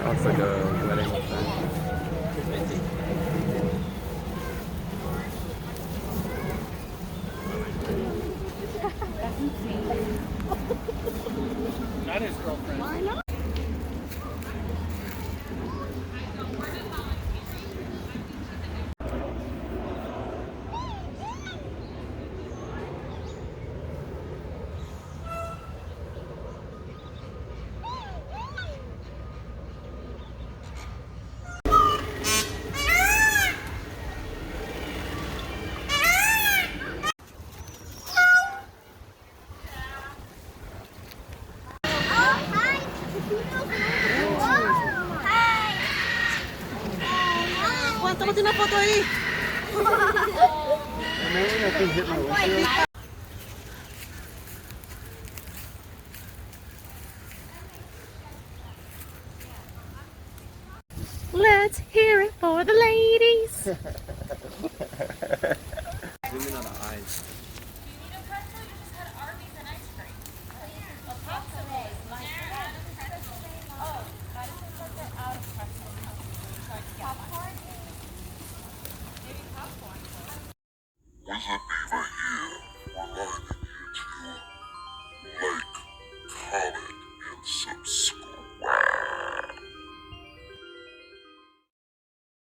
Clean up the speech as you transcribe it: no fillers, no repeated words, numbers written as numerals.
Oh, it's like a wedding thing. Not his girlfriend. Why not? Tama na photo eh. I can hit my windshield. Let's hear it for the ladies. Zoom in on the eyes.